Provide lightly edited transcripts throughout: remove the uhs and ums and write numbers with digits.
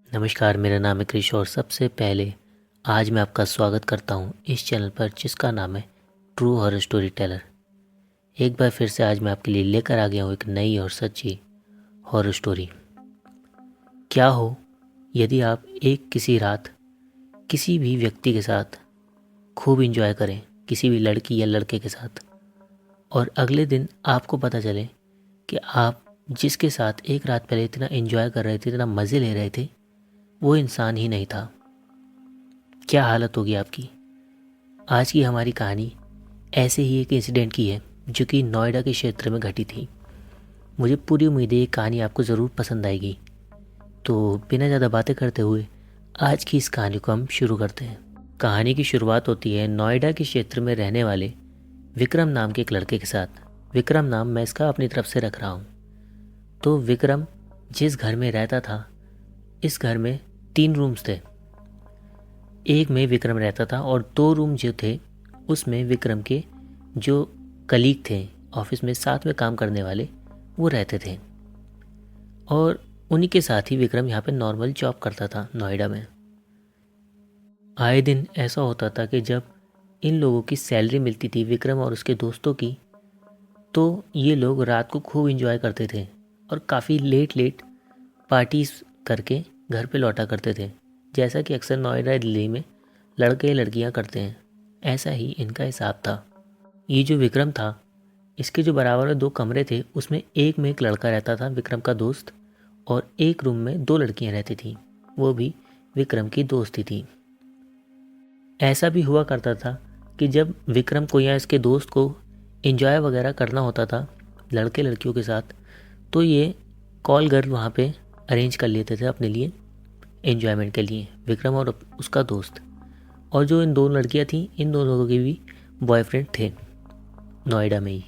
नमस्कार, मेरा नाम है कृष और सबसे पहले आज मैं आपका स्वागत करता हूँ इस चैनल पर जिसका नाम है ट्रू हॉरर स्टोरी टेलर। एक बार फिर से आज मैं आपके लिए लेकर आ गया हूँ एक नई और सच्ची हॉरर स्टोरी। क्या हो यदि आप एक किसी रात किसी भी व्यक्ति के साथ खूब इंजॉय करें, किसी भी लड़की या लड़के के साथ, और अगले दिन आपको पता चले कि आप जिसके साथ एक रात पहले इतना इंजॉय कर रहे थे, इतना मज़े ले रहे थे, वो इंसान ही नहीं था। क्या हालत होगी आपकी। आज की हमारी कहानी ऐसे ही एक इंसिडेंट की है जो कि नोएडा के क्षेत्र में घटी थी। मुझे पूरी उम्मीद है ये कहानी आपको ज़रूर पसंद आएगी। तो बिना ज़्यादा बातें करते हुए आज की इस कहानी को हम शुरू करते हैं। कहानी की शुरुआत होती है नोएडा के क्षेत्र में रहने वाले विक्रम नाम के एक लड़के के साथ। विक्रम नाम मैं इसका अपनी तरफ से रख रहा हूँ। तो विक्रम जिस घर में रहता था, इस घर में 3 रूम्स थे। एक में विक्रम रहता था और 2 रूम जो थे उसमें विक्रम के जो कलीग थे, ऑफिस में साथ में काम करने वाले, वो रहते थे। और उन्हीं के साथ ही विक्रम यहाँ पे नॉर्मल जॉब करता था नोएडा में। आए दिन ऐसा होता था कि जब इन लोगों की सैलरी मिलती थी, विक्रम और उसके दोस्तों की, तो ये लोग रात को खूब इंजॉय करते थे और काफ़ी लेट लेट पार्टीज करके घर पे लौटा करते थे, जैसा कि अक्सर नोएडा दिल्ली में लड़के लड़कियां करते हैं। ऐसा ही इनका हिसाब था। ये जो विक्रम था, इसके जो बराबर में 2 कमरे थे, उसमें एक में एक लड़का रहता था, विक्रम का दोस्त, और एक रूम में 2 लड़कियां रहती थी, वो भी विक्रम की दोस्ती थी। ऐसा भी हुआ करता था कि जब विक्रम को या इसके दोस्त को एंजॉय वगैरह करना होता था लड़के लड़कियों के साथ, तो ये कॉल गर्ल वहाँ पे अरेंज कर लेते थे अपने लिए एंजॉयमेंट के लिए, विक्रम और उसका दोस्त। और जो इन 2 लड़कियाँ थीं, इन दोनों लोगों के भी बॉयफ्रेंड थे नोएडा में ही।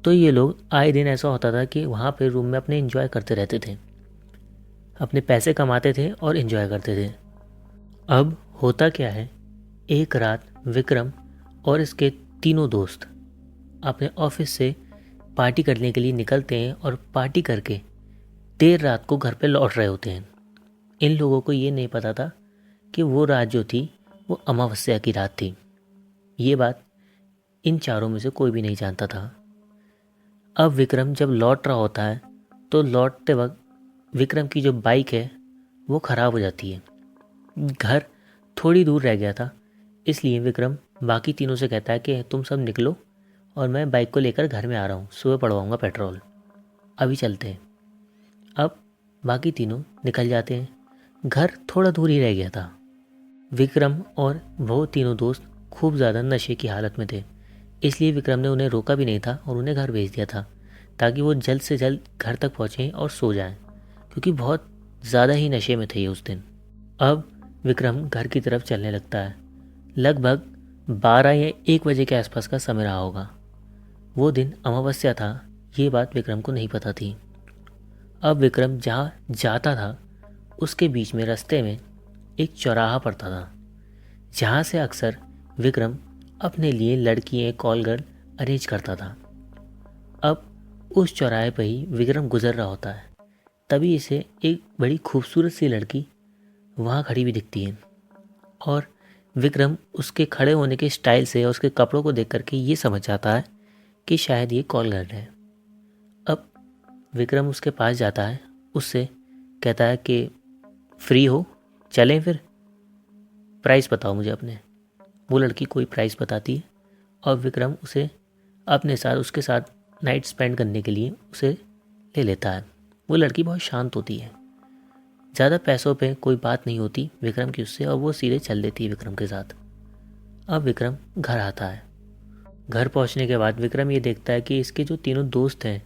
तो ये लोग आए दिन ऐसा होता था कि वहाँ पे रूम में अपने एंजॉय करते रहते थे, अपने पैसे कमाते थे और एंजॉय करते थे। अब होता क्या है, एक रात विक्रम और इसके तीनों दोस्त अपने ऑफिस से पार्टी करने के लिए निकलते हैं और पार्टी करके देर रात को घर पे लौट रहे होते हैं। इन लोगों को ये नहीं पता था कि वो रात जो थी वो अमावस्या की रात थी। ये बात इन चारों में से कोई भी नहीं जानता था। अब विक्रम जब लौट रहा होता है तो लौटते वक्त विक्रम की जो बाइक है वो ख़राब हो जाती है। घर थोड़ी दूर रह गया था, इसलिए विक्रम बाकी तीनों से कहता है कि तुम सब निकलो और मैं बाइक को लेकर घर में आ रहा हूँ, सुबह पड़वाऊँगा पेट्रोल, अभी चलते हैं। अब बाकी तीनों निकल जाते हैं। घर थोड़ा दूर ही रह गया था। विक्रम और वो तीनों दोस्त खूब ज़्यादा नशे की हालत में थे, इसलिए विक्रम ने उन्हें रोका भी नहीं था और उन्हें घर भेज दिया था ताकि वो जल्द से जल्द घर तक पहुँचें और सो जाएं, क्योंकि बहुत ज़्यादा ही नशे में थे ये उस दिन। अब विक्रम घर की तरफ चलने लगता है। लगभग 12 या 1 बजे के आसपास का समय रहा होगा। वो दिन अमावस्या था, ये बात विक्रम को नहीं पता थी। अब विक्रम जहाँ जाता था उसके बीच में रास्ते में एक चौराहा पड़ता था, जहाँ से अक्सर विक्रम अपने लिए लड़कियाँ कॉल गर्ल अरेंज करता था। अब उस चौराहे पर ही विक्रम गुजर रहा होता है, तभी इसे एक बड़ी खूबसूरत सी लड़की वहाँ खड़ी हुई दिखती है। और विक्रम उसके खड़े होने के स्टाइल से और उसके कपड़ों को देख करके ये समझ जाता है कि शायद ये कॉल गर्ल है। अब विक्रम उसके पास जाता है, उससे कहता है कि फ्री हो, चलें फिर, प्राइस बताओ मुझे अपने। वो लड़की कोई प्राइस बताती है और विक्रम उसे अपने साथ उसके साथ नाइट स्पेंड करने के लिए उसे ले लेता है। वो लड़की बहुत शांत होती है, ज़्यादा पैसों पे कोई बात नहीं होती विक्रम की उससे, और वो सीधे चल देती है विक्रम के साथ। अब विक्रम घर आता है। घर पहुंचने के बाद विक्रम ये देखता है कि इसके जो तीनों दोस्त हैं,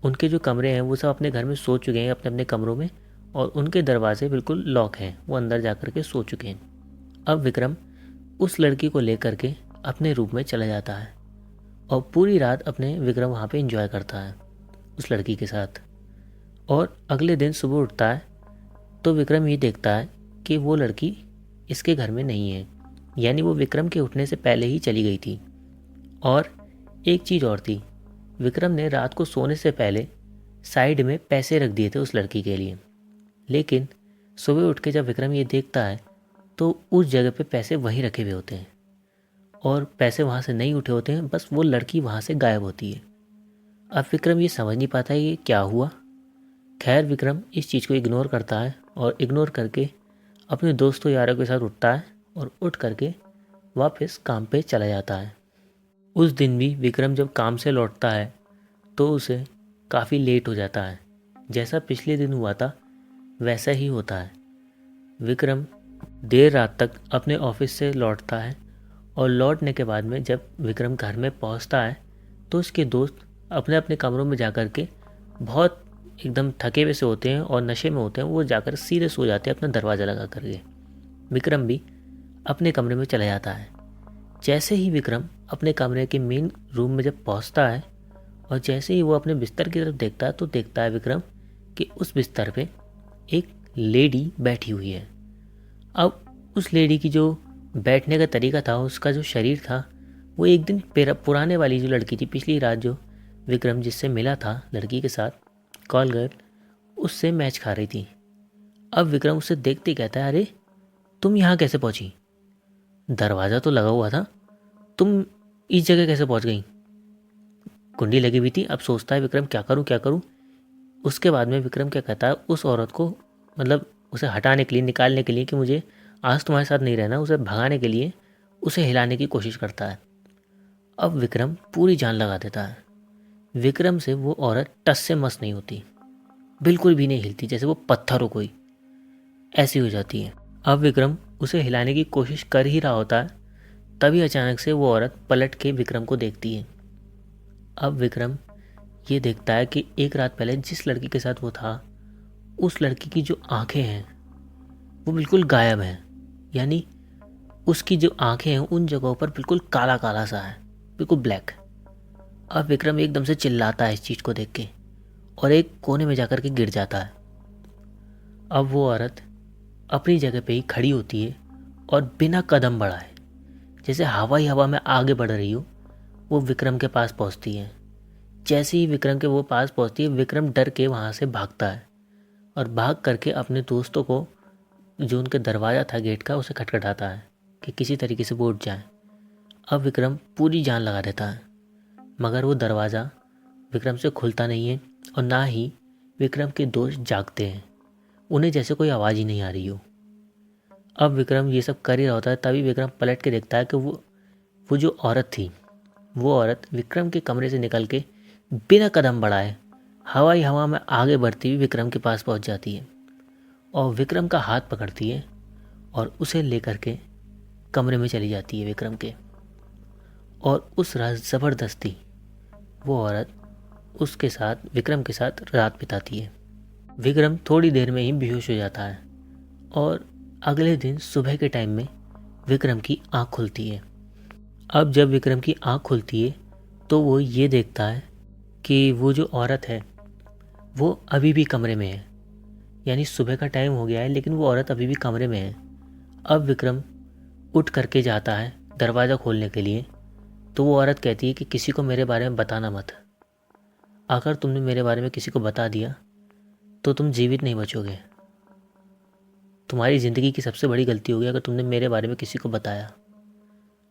उनके जो कमरे हैं वो सब अपने घर में सो चुके हैं अपने अपने कमरों में, और उनके दरवाजे बिल्कुल लॉक हैं, वो अंदर जा कर के सो चुके हैं। अब विक्रम उस लड़की को लेकर के अपने रूम में चला जाता है और पूरी रात अपने विक्रम वहाँ पे एंजॉय करता है उस लड़की के साथ। और अगले दिन सुबह उठता है तो विक्रम ये देखता है कि वो लड़की इसके घर में नहीं है, यानी वो विक्रम के उठने से पहले ही चली गई थी। और एक चीज़ और थी, विक्रम ने रात को सोने से पहले साइड में पैसे रख दिए थे उस लड़की के लिए, लेकिन सुबह उठ के जब विक्रम ये देखता है तो उस जगह पे पैसे वहीं रखे हुए होते हैं और पैसे वहाँ से नहीं उठे होते हैं, बस वो लड़की वहाँ से गायब होती है। अब विक्रम ये समझ नहीं पाता है ये क्या हुआ। खैर विक्रम इस चीज़ को इग्नोर करता है और इग्नोर करके अपने दोस्तों यारों के साथ उठता है और उठ करके वापस काम पे चला जाता है। उस दिन भी विक्रम जब काम से लौटता है तो उसे काफ़ी लेट हो जाता है। जैसा पिछले दिन हुआ था वैसा ही होता है। विक्रम देर रात तक अपने ऑफिस से लौटता है और लौटने के बाद में जब विक्रम घर में पहुंचता है तो उसके दोस्त अपने अपने कमरों में जाकर के बहुत एकदम थके हुए से होते हैं और नशे में होते हैं। वो जाकर सीधे सो जाते हैं अपना दरवाज़ा लगा करके। विक्रम भी अपने कमरे में चला जाता है। जैसे ही विक्रम अपने कमरे के मेन रूम में जब पहुंचता है और जैसे ही वो अपने बिस्तर की तरफ देखता है तो देखता है विक्रम कि उस बिस्तर पे एक लेडी बैठी हुई है। अब उस लेडी की जो बैठने का तरीका था, उसका जो शरीर था, वो एक दिन पुराने वाली जो लड़की थी पिछली रात जो विक्रम जिससे मिला था लड़की के साथ कॉल गर्ल, उससे मैच खा रही थी। अब विक्रम उसे देखते ही कहता है, अरे तुम यहाँ कैसे पहुँची? दरवाज़ा तो लगा हुआ था, तुम इस जगह कैसे पहुँच गई? कुंडी लगी हुई थी। अब सोचता है विक्रम क्या करूँ क्या करूँ। उसके बाद में विक्रम क्या कहता है उस औरत को, मतलब उसे हटाने के लिए, निकालने के लिए कि मुझे आज तुम्हारे साथ नहीं रहना, उसे भगाने के लिए उसे हिलाने की कोशिश करता है। अब विक्रम पूरी जान लगा देता है। विक्रम से वो औरत टस से मस नहीं होती, बिल्कुल भी नहीं हिलती, जैसे वो पत्थर हो कोई, ऐसी हो जाती है। अब विक्रम उसे हिलाने की कोशिश कर ही रहा होता है, तभी अचानक से वो औरत पलट के विक्रम को देखती है। अब विक्रम ये देखता है कि एक रात पहले जिस लड़की के साथ वो था, उस लड़की की जो आंखें हैं वो बिल्कुल गायब हैं। यानी उसकी जो आंखें हैं उन जगहों पर बिल्कुल काला काला सा है, बिल्कुल ब्लैक। अब विक्रम एकदम से चिल्लाता है इस चीज़ को देख के और एक कोने में जाकर के गिर जाता है। अब वो औरत अपनी जगह पे ही खड़ी होती है और बिना कदम बढ़ाए, जैसे हवा ही हवा में आगे बढ़ रही हो, वो विक्रम के पास पहुंचती है। जैसे ही विक्रम के वो पास पहुंचती है, विक्रम डर के वहाँ से भागता है और भाग करके अपने दोस्तों को, जो उनके दरवाज़ा था गेट का, उसे खटखटाता है कि किसी तरीके से वो उठ जाए। अब विक्रम पूरी जान लगा देता है, मगर वो दरवाज़ा विक्रम से खुलता नहीं है और ना ही विक्रम के दोस्त जागते हैं, उन्हें जैसे कोई आवाज़ ही नहीं आ रही हो। अब विक्रम ये सब कर ही रहा होता है, तभी विक्रम पलट के देखता है कि वो जो औरत थी, वो औरत विक्रम के कमरे से निकल के बिना कदम बढ़ाए हवाई हवा में आगे बढ़ती हुई विक्रम के पास पहुंच जाती है और विक्रम का हाथ पकड़ती है और उसे लेकर के कमरे में चली जाती है विक्रम के। और उस रात ज़बरदस्ती वो औरत उसके साथ, विक्रम के साथ रात बिताती है। विक्रम थोड़ी देर में ही बेहोश हो जाता है और अगले दिन सुबह के टाइम में विक्रम की आँख खुलती है। अब जब विक्रम की आँख खुलती है तो वो ये देखता है कि वो जो औरत है वो अभी भी कमरे में है। यानी सुबह का टाइम हो गया है लेकिन वो औरत अभी भी कमरे में है। अब विक्रम उठ करके जाता है दरवाज़ा खोलने के लिए, तो वो औरत कहती है कि किसी को मेरे बारे में बताना मत। अगर तुमने मेरे बारे में किसी को बता दिया तो तुम जीवित नहीं बचोगे। तुम्हारी ज़िंदगी की सबसे बड़ी गलती होगी अगर तुमने मेरे बारे में किसी को बताया।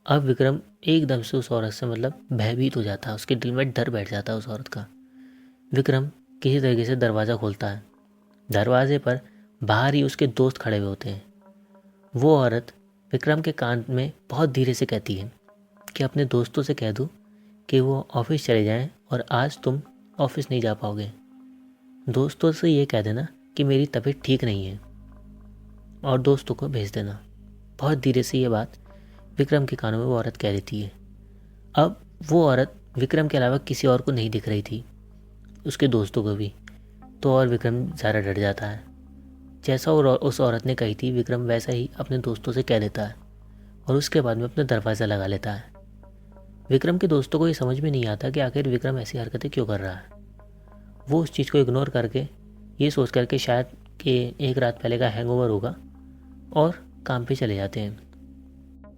अब विक्रम एकदम से उस औरत से मतलब भयभीत हो जाता है, उसके दिल में डर बैठ जाता है उस औरत का। विक्रम किसी तरीके से दरवाज़ा खोलता है। दरवाजे पर बाहर ही उसके दोस्त खड़े हुए होते हैं। वो औरत विक्रम के कान में बहुत धीरे से कहती है कि अपने दोस्तों से कह दो कि वो ऑफिस चले जाएं और आज तुम ऑफिस नहीं जा पाओगे। दोस्तों से ये कह देना कि मेरी तबीयत ठीक नहीं है और दोस्तों को भेज देना। बहुत धीरे से ये बात विक्रम के कानों में वो औरत कह देती है। अब वो औरत विक्रम के अलावा किसी और को नहीं दिख रही थी, उसके दोस्तों को भी, तो और विक्रम ज़्यादा डर जाता है। जैसा उस औरत ने कही थी विक्रम वैसा ही अपने दोस्तों से कह देता है और उसके बाद में अपना दरवाज़ा लगा लेता है। विक्रम के दोस्तों को ये समझ में नहीं आता कि आखिर विक्रम ऐसी हरकतें क्यों कर रहा है। वो उस चीज़ को इग्नोर करके ये सोच करके शायद कि एक रात पहले का हैंगओवर होगा और काम पे चले जाते हैं।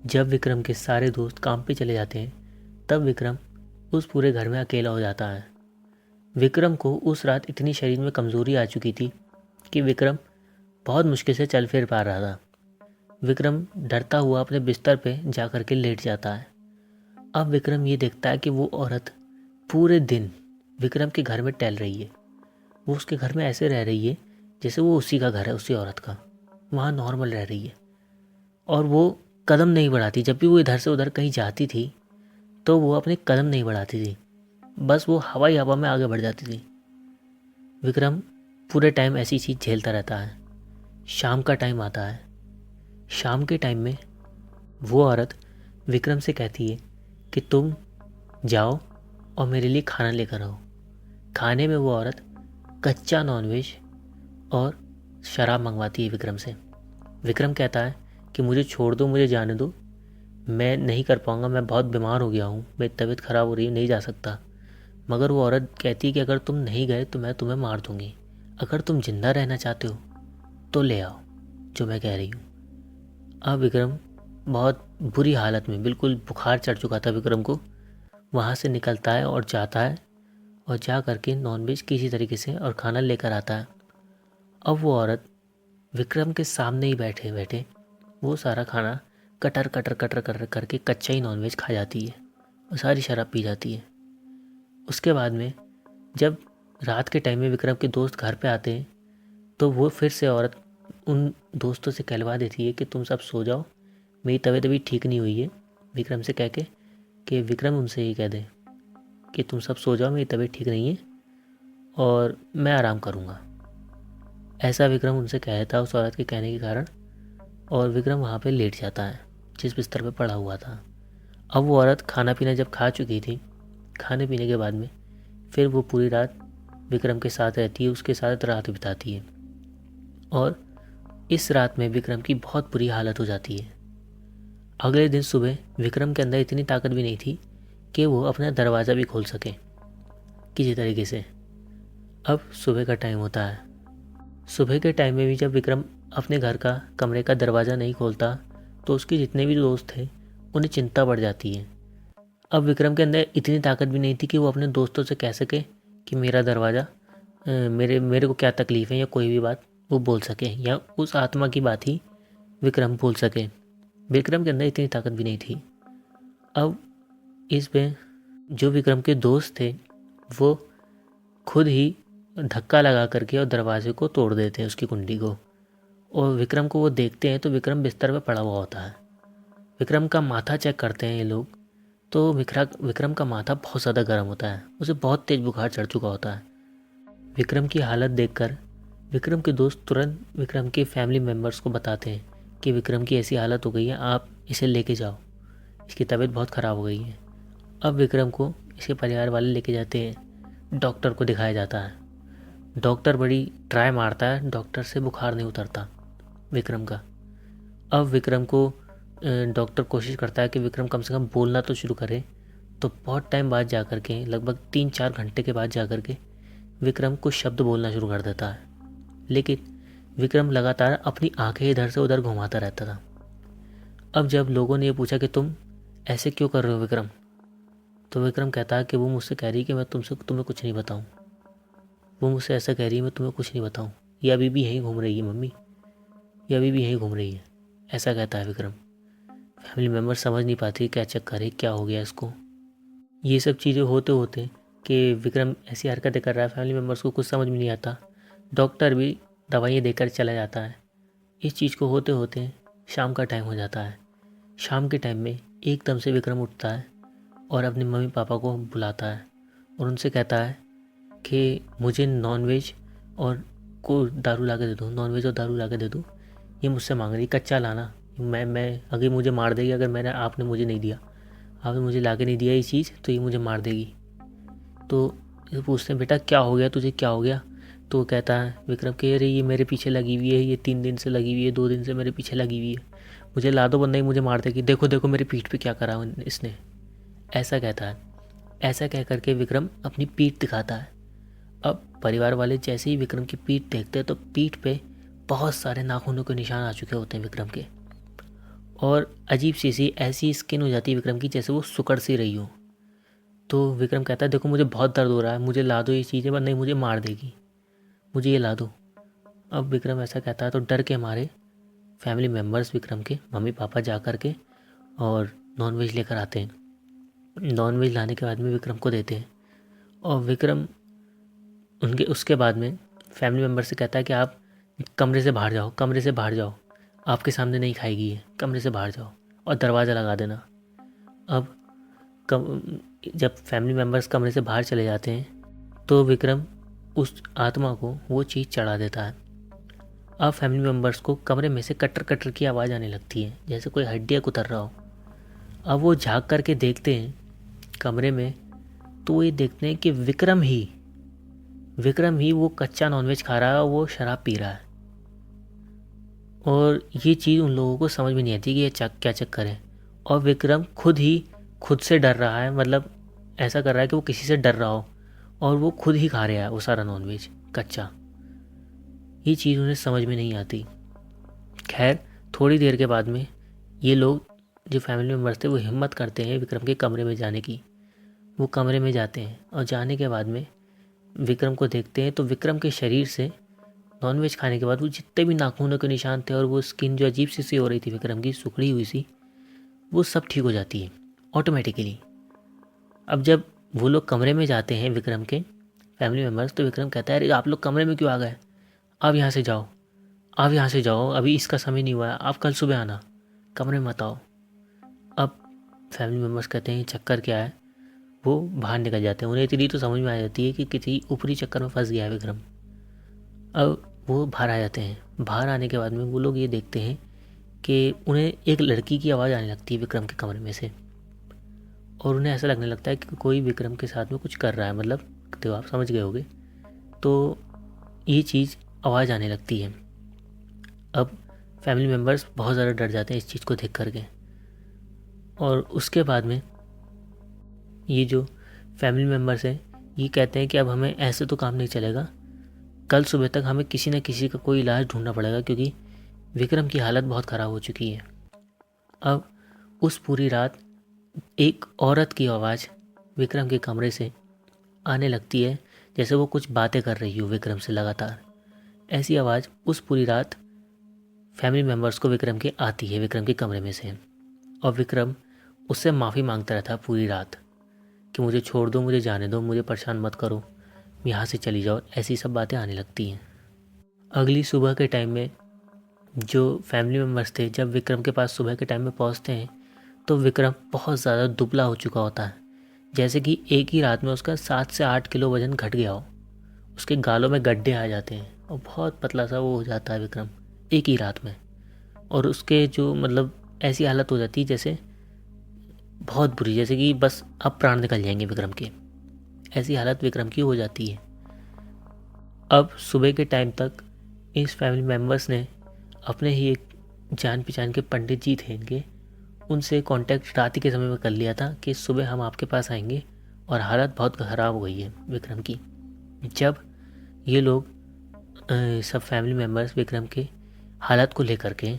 जब विक्रम के सारे दोस्त काम पे चले जाते हैं तब विक्रम उस पूरे घर में अकेला हो जाता है। विक्रम को उस रात इतनी शरीर में कमज़ोरी आ चुकी थी कि विक्रम बहुत मुश्किल से चल फिर पा रहा था। विक्रम डरता हुआ अपने बिस्तर पे जा कर के लेट जाता है। अब विक्रम ये देखता है कि वो औरत पूरे दिन विक्रम के घर में टहल रही है। वो उसके घर में ऐसे रह रही है जैसे वो उसी का घर है, उसी औरत का। वहाँ नॉर्मल रह रही है और वो कदम नहीं बढ़ाती। जब भी वो इधर से उधर कहीं जाती थी तो वो अपने कदम नहीं बढ़ाती थी, बस वो हवा ही हवा में आगे बढ़ जाती थी। विक्रम पूरे टाइम ऐसी चीज़ झेलता रहता है। शाम का टाइम आता है। शाम के टाइम में वो औरत विक्रम से कहती है कि तुम जाओ और मेरे लिए खाना लेकर आओ। खाने में वो औरत कच्चा नॉनवेज और शराब मंगवाती है विक्रम से। विक्रम कहता है कि मुझे छोड़ दो, मुझे जाने दो, मैं नहीं कर पाऊँगा, मैं बहुत बीमार हो गया हूँ, मेरी तबीयत ख़राब हो रही है, नहीं जा सकता। मगर वो औरत कहती है कि अगर तुम नहीं गए तो मैं तुम्हें मार दूँगी। अगर तुम जिंदा रहना चाहते हो तो ले आओ जो मैं कह रही हूँ। अब विक्रम बहुत बुरी हालत में, बिल्कुल बुखार चढ़ चुका था विक्रम को, वहाँ से निकलता है और जाता है और जा करके नॉनवेज किसी तरीके से और खाना लेकर आता है। अब वो औरत विक्रम के सामने ही बैठे बैठे वो सारा खाना कटर कटर कटर कटर करके कच्चा ही नॉनवेज खा जाती है और सारी शराब पी जाती है। उसके बाद में जब रात के टाइम में विक्रम के दोस्त घर पे आते हैं तो वो फिर से औरत उन दोस्तों से कहलवा देती है कि तुम सब सो जाओ, मेरी तबीयत अभी ठीक नहीं हुई है, विक्रम से कह के कि विक्रम उनसे ये कह दे कि तुम सब सो जाओ, मेरी तबीयत ठीक नहीं है और मैं आराम करूँगा। ऐसा विक्रम उनसे कहता है उस औरत के कहने के कारण, और विक्रम वहाँ पे लेट जाता है जिस बिस्तर पे पड़ा हुआ था। अब वो औरत खाना पीना जब खा चुकी थी, खाने पीने के बाद में फिर वो पूरी रात विक्रम के साथ रहती है, उसके साथ रात बिताती है। और इस रात में विक्रम की बहुत बुरी हालत हो जाती है। अगले दिन सुबह विक्रम के अंदर इतनी ताकत भी नहीं थी कि वो अपना दरवाज़ा भी खोल सके किसी तरीके से। अब सुबह का टाइम होता है। सुबह के टाइम में भी जब विक्रम अपने घर का कमरे का दरवाज़ा नहीं खोलता तो उसके जितने भी दोस्त थे उन्हें चिंता बढ़ जाती है। अब विक्रम के अंदर इतनी ताकत भी नहीं थी कि वो अपने दोस्तों से कह सके कि मेरा दरवाज़ा मेरे मेरे को क्या तकलीफ़ है या कोई भी बात वो बोल सके या उस आत्मा की बात ही विक्रम बोल सके। विक्रम के अंदर इतनी ताकत भी नहीं थी। अब इस पे जो विक्रम के दोस्त थे वो खुद ही धक्का लगा करके और दरवाजे को तोड़ देते हैं, उसकी कुंडी को, और विक्रम को वो देखते हैं तो विक्रम बिस्तर पे पड़ा हुआ होता है। विक्रम का माथा चेक करते हैं ये लोग तो विक्रम का माथा बहुत ज़्यादा गर्म होता है, उसे बहुत तेज़ बुखार चढ़ चुका होता है। विक्रम की हालत देखकर विक्रम के दोस्त तुरंत विक्रम के फैमिली मेम्बर्स को बताते हैं कि विक्रम की ऐसी हालत हो गई है, आप इसे लेके जाओ, इसकी तबीयत बहुत ख़राब हो गई है। अब विक्रम को इसके परिवार वाले लेके जाते हैं, डॉक्टर को दिखाया जाता है। डॉक्टर बड़ी ट्राई मारता है, डॉक्टर से बुखार नहीं उतरता विक्रम का। अब विक्रम को डॉक्टर कोशिश करता है कि विक्रम कम से कम बोलना तो शुरू करे, तो बहुत टाइम बाद जा कर के, लगभग 3-4 घंटे के बाद जा कर के विक्रम कुछ शब्द बोलना शुरू कर देता है। लेकिन विक्रम लगातार अपनी आंखें इधर से उधर घुमाता रहता था। अब जब लोगों ने ये पूछा कि तुम ऐसे क्यों कर रहे हो विक्रम, तो विक्रम कहता है कि वो मुझसे कह रही है कि मैं तुम्हें कुछ नहीं बताऊं। वो मुझसे ऐसा कह रही है मैं तुम्हें कुछ नहीं बताऊं, ये अभी भी यहीं घूम रही है मम्मी, ये अभी भी यहीं घूम रही है, ऐसा कहता है विक्रम। फैमिली मेम्बर समझ नहीं पाती क्या चक्कर है, क्या हो गया इसको। ये सब चीज़ें होते होते कि विक्रम ऐसी हरकतें कर रहा है, फैमिली मेम्बर्स को कुछ समझ में नहीं आता। डॉक्टर भी दवाइयाँ देकर चला जाता है। इस चीज़ को होते होते शाम का टाइम हो जाता है। शाम के टाइम में एकदम से विक्रम उठता है और अपने मम्मी पापा को बुलाता है और उनसे कहता है कि मुझे नॉनवेज और को दारू ला के दे दो, नॉनवेज और दारू ला के दे दो, ये मुझसे मांग रही, कच्चा लाना, मैं अगर मुझे मार देगी, अगर आपने मुझे नहीं दिया, आपने मुझे ला के नहीं दिया ये चीज़ तो ये मुझे मार देगी। तो पूछते हैं बेटा क्या हो गया तुझे, क्या हो गया। तो वो कहता है विक्रम कि अरे ये मेरे पीछे लगी हुई है, ये 3 दिन से लगी हुई है, 2 दिन से मेरे पीछे लगी हुई है, मुझे ला दो वरना ही मुझे मार देगी, देखो देखो मेरी पीठ पे क्या करा इसने, ऐसा कहता है। ऐसा कह करके विक्रम अपनी पीठ दिखाता है। अब परिवार वाले जैसे ही विक्रम की पीठ देखते हैं तो पीठ पे बहुत सारे नाखूनों के निशान आ चुके होते हैं विक्रम के, और अजीब सी ऐसी स्किन हो जाती है विक्रम की जैसे वो सुकड़ सी रही हो। तो विक्रम कहता है देखो मुझे बहुत दर्द हो रहा है, मुझे ला दो ये चीज़ें, वरना नहीं मुझे मार देगी, मुझे ये ला दो। अब विक्रम ऐसा कहता है तो डर के मारे फैमिली मेम्बर्स विक्रम के मम्मी पापा जा कर के और नॉनवेज लेकर आते हैं। नॉनवेज लाने के बाद में विक्रम को देते हैं और विक्रम उनके उसके बाद में फैमिली मेम्बर से कहता है कि आप कमरे से बाहर जाओ, कमरे से बाहर जाओ, आपके सामने नहीं खाएगी ये, कमरे से बाहर जाओ और दरवाज़ा लगा देना। अब जब फैमिली मेम्बर्स कमरे से बाहर चले जाते हैं तो विक्रम उस आत्मा को वो चीज़ चढ़ा देता है। अब फैमिली मेम्बर्स को कमरे में से कटर कटर की आवाज़ आने लगती है, जैसे कोई हड्डियाँ कुतर रहा हो। अब वो झाँक करके देखते हैं कमरे में, तो वो ये देखते हैं कि विक्रम ही वो कच्चा नॉनवेज खा रहा है और वो शराब पी रहा है। और ये चीज़ उन लोगों को समझ में नहीं आती कि ये क्या चक्कर है। और विक्रम खुद से डर रहा है, मतलब ऐसा कर रहा है कि वो किसी से डर रहा हो और वो खुद ही खा रहा है वो सारा नॉनवेज कच्चा। ये चीज़ उन्हें समझ में नहीं आती। खैर थोड़ी देर के बाद में ये लोग जो फैमिली मेम्बर्स थे वो हिम्मत करते हैं विक्रम के कमरे में जाने की। वो कमरे में जाते हैं और जाने के बाद में विक्रम को देखते हैं तो विक्रम के शरीर से नॉनवेज खाने के बाद वो जितने भी नाखूनों के निशान थे और वो स्किन जो अजीब सी हो रही थी विक्रम की, सुखड़ी हुई सी, वो सब ठीक हो जाती है ऑटोमेटिकली। अब जब वो लोग कमरे में जाते हैं विक्रम के फैमिली मेम्बर्स, तो विक्रम कहता है अरे आप लोग कमरे में क्यों आ गए, आप यहाँ से जाओ, आप यहाँ से जाओ, अभी इसका समय नहीं हुआ है, आप कल सुबह आना, कमरे में मत आओ। अब फैमिली मेम्बर्स कहते हैं चक्कर क्या है, वो बाहर निकल जाते हैं। उन्हें इतनी तो समझ में आ जाती है कि किसी ऊपरी चक्कर में फंस गया है विक्रम। अब वो बाहर आ जाते हैं। बाहर आने के बाद में वो लोग ये देखते हैं कि उन्हें एक लड़की की आवाज़ आने लगती है विक्रम के कमरे में से, और उन्हें ऐसा लगने लगता है कि कोई विक्रम के साथ में कुछ कर रहा है, मतलब तो आप समझ गए होगे। तो ये चीज़ आवाज़ आने लगती है। अब फैमिली मेम्बर्स बहुत ज़्यादा डर जाते हैं इस चीज़ को देख करके। और उसके बाद में ये जो फैमिली मेम्बर्स हैं ये कहते हैं कि अब हमें ऐसे तो काम नहीं चलेगा, कल सुबह तक हमें किसी न किसी का कोई इलाज ढूंढना पड़ेगा, क्योंकि विक्रम की हालत बहुत ख़राब हो चुकी है। अब उस पूरी रात एक औरत की आवाज़ विक्रम के कमरे से आने लगती है, जैसे वो कुछ बातें कर रही हो विक्रम से लगातार। ऐसी आवाज़ उस पूरी रात फैमिली मेम्बर्स को विक्रम के आती है विक्रम के कमरे में से। और विक्रम उससे माफ़ी मांगता रहता है पूरी रात कि मुझे छोड़ दो, मुझे जाने दो, मुझे परेशान मत करो, यहाँ से चली जाओ, ऐसी सब बातें आने लगती हैं। अगली सुबह के टाइम में जो फैमिली मेम्बर्स थे जब विक्रम के पास सुबह के टाइम में पहुँचते हैं तो विक्रम बहुत ज़्यादा दुबला हो चुका होता है, जैसे कि एक ही रात में उसका 7 से 8 किलो वज़न घट गया हो। उसके गालों में गड्ढे आ जाते हैं और बहुत पतला सा वो हो जाता है विक्रम एक ही रात में। और उसके जो मतलब ऐसी हालत हो जाती है जैसे बहुत बुरी, जैसे कि बस अब प्राण निकल जाएंगे विक्रम के, ऐसी हालत विक्रम की हो जाती है। अब सुबह के टाइम तक इस फैमिली मेम्बर्स ने अपने ही एक जान पहचान के पंडित जी थे इनके, उनसे कांटेक्ट रात ही के समय में कर लिया था कि सुबह हम आपके पास आएंगे और हालत बहुत ख़राब हो गई है विक्रम की। जब ये लोग सब फैमिली मेम्बर्स विक्रम के हालत को लेकर के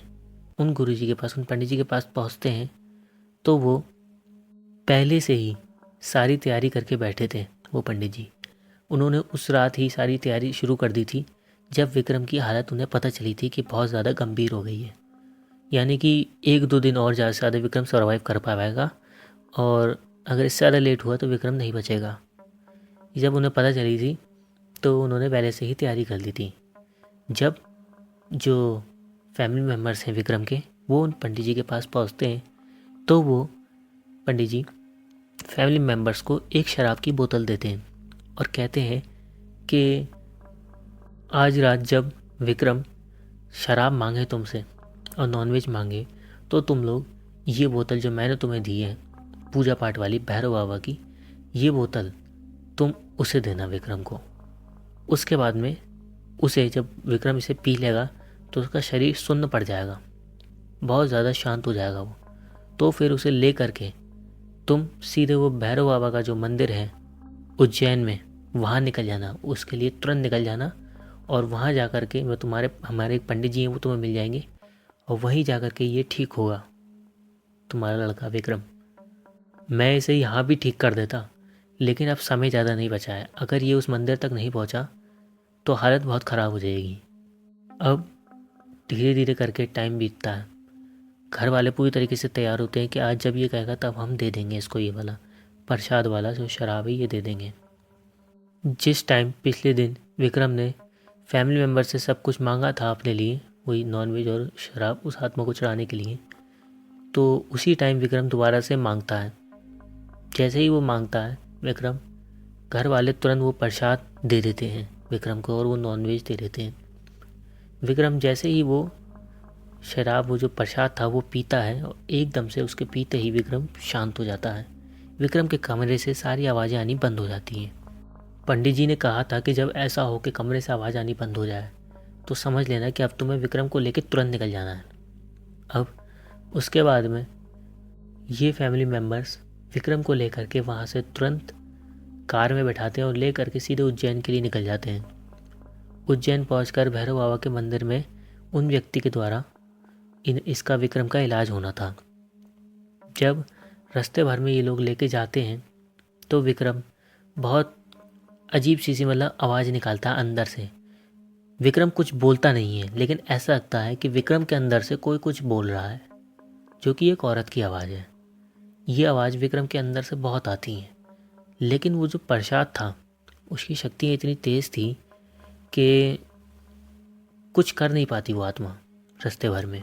उन गुरुजी के पास, उन पंडित जी के पास पहुंचते हैं तो वो पहले से ही सारी तैयारी करके बैठे थे। वो पंडित जी उन्होंने उस रात ही सारी तैयारी शुरू कर दी थी जब विक्रम की हालत उन्हें पता चली थी कि बहुत ज़्यादा गंभीर हो गई है, यानी कि 1-2 दिन और ज़्यादा से ज़्यादा विक्रम सर्वाइव कर पाएगा और अगर इससे ज़्यादा लेट हुआ तो विक्रम नहीं बचेगा। जब उन्हें पता चली थी तो उन्होंने पहले से ही तैयारी कर ली थी। जब जो फैमिली मेम्बर्स हैं विक्रम के वो उन पंडित जी के पास पहुंचते हैं तो वो पंडित जी फैमिली मेम्बर्स को एक शराब की बोतल देते हैं और कहते हैं कि आज रात जब विक्रम शराब मांगे तुमसे और नॉनवेज मांगे तो तुम लोग ये बोतल जो मैंने तुम्हें दी है पूजा पाठ वाली भैरव बाबा की, ये बोतल तुम उसे देना विक्रम को। उसके बाद में उसे जब विक्रम इसे पी लेगा तो उसका शरीर सुन्न पड़ जाएगा, बहुत ज़्यादा शांत हो जाएगा वो। तो फिर उसे ले करके तुम सीधे वो भैरव बाबा का जो मंदिर है उज्जैन में वहाँ निकल जाना, उसके लिए तुरंत निकल जाना। और वहाँ जा कर के हमारे एक पंडित जी हैं वो तुम्हें मिल जाएंगे और वहीं जा कर के ये ठीक होगा तुम्हारा लड़का विक्रम। मैं इसे यहाँ भी ठीक कर देता लेकिन अब समय ज़्यादा नहीं बचा है, अगर ये उस मंदिर तक नहीं पहुँचा तो हालत बहुत ख़राब हो जाएगी। अब धीरे धीरे करके टाइम बीतता है। घर वाले पूरी तरीके से तैयार होते हैं कि आज जब ये कहेगा तब हम दे देंगे इसको, ये वाला प्रसाद वाला जो शराब है ये दे देंगे। जिस टाइम पिछले दिन विक्रम ने फैमिली मेम्बर से सब कुछ मांगा था अपने लिए, वही नॉनवेज और शराब उस आत्मा को चढ़ाने के लिए, तो उसी टाइम विक्रम दोबारा से मांगता है। जैसे ही वो मांगता है विक्रम, घर वाले तुरंत वो प्रसाद दे देते हैं विक्रम को और वो नॉनवेज दे देते हैं। विक्रम जैसे ही वो शराब, वो जो प्रसाद था वो पीता है और एकदम से उसके पीते ही विक्रम शांत हो जाता है। विक्रम के कमरे से सारी आवाज़ें आनी बंद हो जाती हैं। पंडित जी ने कहा था कि जब ऐसा हो कि कमरे से आवाज़ आनी बंद हो जाए तो समझ लेना कि अब तुम्हें विक्रम को लेकर तुरंत निकल जाना है। अब उसके बाद में ये फैमिली मेम्बर्स विक्रम को लेकर के वहाँ से तुरंत कार में बैठाते हैं और ले करके सीधे उज्जैन के लिए निकल जाते हैं। उज्जैन पहुंचकर भैरव बाबा के मंदिर में उन व्यक्ति के द्वारा इसका विक्रम का इलाज होना था। जब रास्ते भर में ये लोग लेके जाते हैं तो विक्रम बहुत अजीब सी मतलब आवाज़ निकालता है अंदर से। विक्रम कुछ बोलता नहीं है, लेकिन ऐसा लगता है कि विक्रम के अंदर से कोई कुछ बोल रहा है, जो कि एक औरत की आवाज़ है। ये आवाज़ विक्रम के अंदर से बहुत आती है, लेकिन वो जो प्रसाद था उसकी शक्तियाँ इतनी तेज़ थी कि कुछ कर नहीं पाती वो आत्मा रास्ते भर में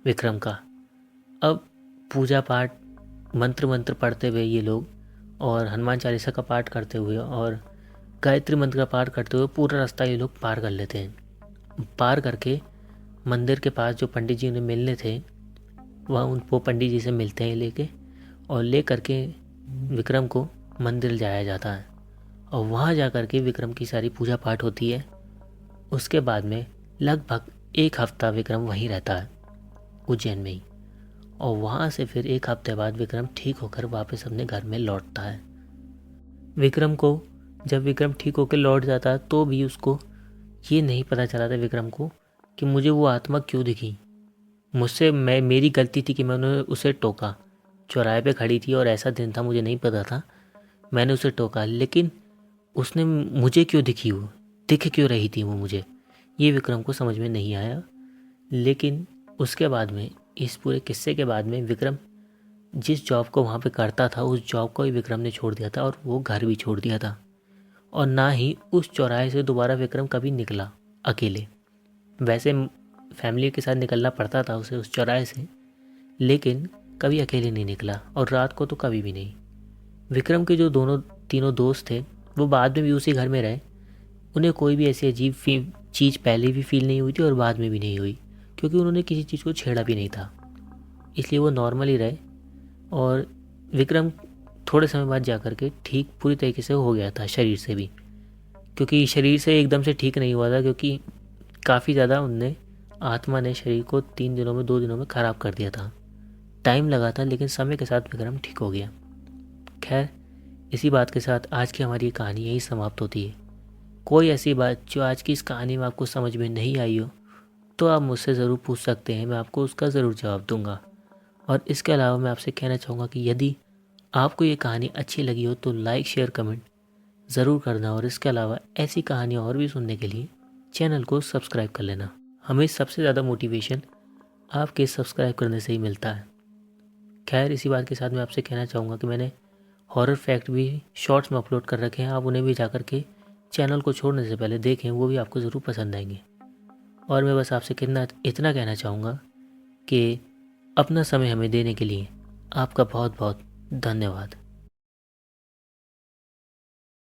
विक्रम का। अब पूजा पाठ मंत्र पढ़ते हुए ये लोग और हनुमान चालीसा का पाठ करते हुए और गायत्री मंत्र का पाठ करते हुए पूरा रास्ता ये लोग पार कर लेते हैं। पार करके मंदिर के पास जो पंडित जी उन्हें मिलने थे वो पंडित जी से मिलते हैं लेके, और ले करके विक्रम को मंदिर जाया जाता है और वहाँ जा कर के विक्रम की सारी पूजा पाठ होती है। उसके बाद में लगभग 1 हफ्ता विक्रम वहीं रहता है उज्जैन में ही, और वहाँ से फिर 1 हफ्ते बाद विक्रम ठीक होकर वापस अपने घर में लौटता है। विक्रम को जब विक्रम ठीक होकर लौट जाता है तो भी उसको ये नहीं पता चला था विक्रम को कि मुझे वो आत्मा क्यों दिखी। मेरी गलती थी कि मैंने उसे टोका, चौराहे पे खड़ी थी और ऐसा दिन था मुझे नहीं पता था, मैंने उसे टोका, लेकिन उसने मुझे क्यों दिखी, वो दिख क्यों रही थी वो मुझे, ये विक्रम को समझ में नहीं आया। लेकिन उसके बाद में, इस पूरे किस्से के बाद में, विक्रम जिस जॉब को वहाँ पे करता था उस जॉब को ही विक्रम ने छोड़ दिया था और वो घर भी छोड़ दिया था, और ना ही उस चौराहे से दोबारा विक्रम कभी निकला अकेले। वैसे फैमिली के साथ निकलना पड़ता था उसे उस चौराहे से, लेकिन कभी अकेले नहीं निकला, और रात को तो कभी भी नहीं। विक्रम के जो तीनों दोस्त थे वो बाद में भी उसी घर में रहे। उन्हें कोई भी ऐसी अजीब चीज़ पहले भी फील नहीं हुई थी और बाद में भी नहीं हुई, क्योंकि उन्होंने किसी चीज़ को छेड़ा भी नहीं था, इसलिए वो नॉर्मल ही रहे। और विक्रम थोड़े समय बाद जा कर के ठीक पूरी तरीके से हो गया था शरीर से भी, क्योंकि शरीर से एकदम से ठीक नहीं हुआ था, क्योंकि काफ़ी ज़्यादा आत्मा ने शरीर को 2 दिनों में ख़राब कर दिया था। टाइम लगा था, लेकिन समय के साथ विक्रम ठीक हो गया। खैर, इसी बात के साथ आज की हमारी ये कहानी यही समाप्त होती है। कोई ऐसी बात जो आज की इस कहानी में आपको समझ में नहीं आई हो तो आप मुझसे ज़रूर पूछ सकते हैं, मैं आपको उसका ज़रूर जवाब दूंगा। और इसके अलावा मैं आपसे कहना चाहूँगा कि यदि आपको ये कहानी अच्छी लगी हो तो लाइक शेयर कमेंट ज़रूर करना, और इसके अलावा ऐसी कहानियाँ और भी सुनने के लिए चैनल को सब्सक्राइब कर लेना। हमें सबसे ज़्यादा मोटिवेशन आपके सब्सक्राइब करने से ही मिलता है। खैर, इसी बात के साथ मैं आपसे कहना चाहूँगा कि मैंने हॉरर फैक्ट भी शॉर्ट्स में अपलोड कर रखे हैं, आप उन्हें भी जा कर के चैनल को छोड़ने से पहले देखें, वो भी आपको ज़रूर पसंद आएंगे। और मैं बस आपसे इतना कहना चाहूँगा कि अपना समय हमें देने के लिए आपका बहुत बहुत धन्यवाद।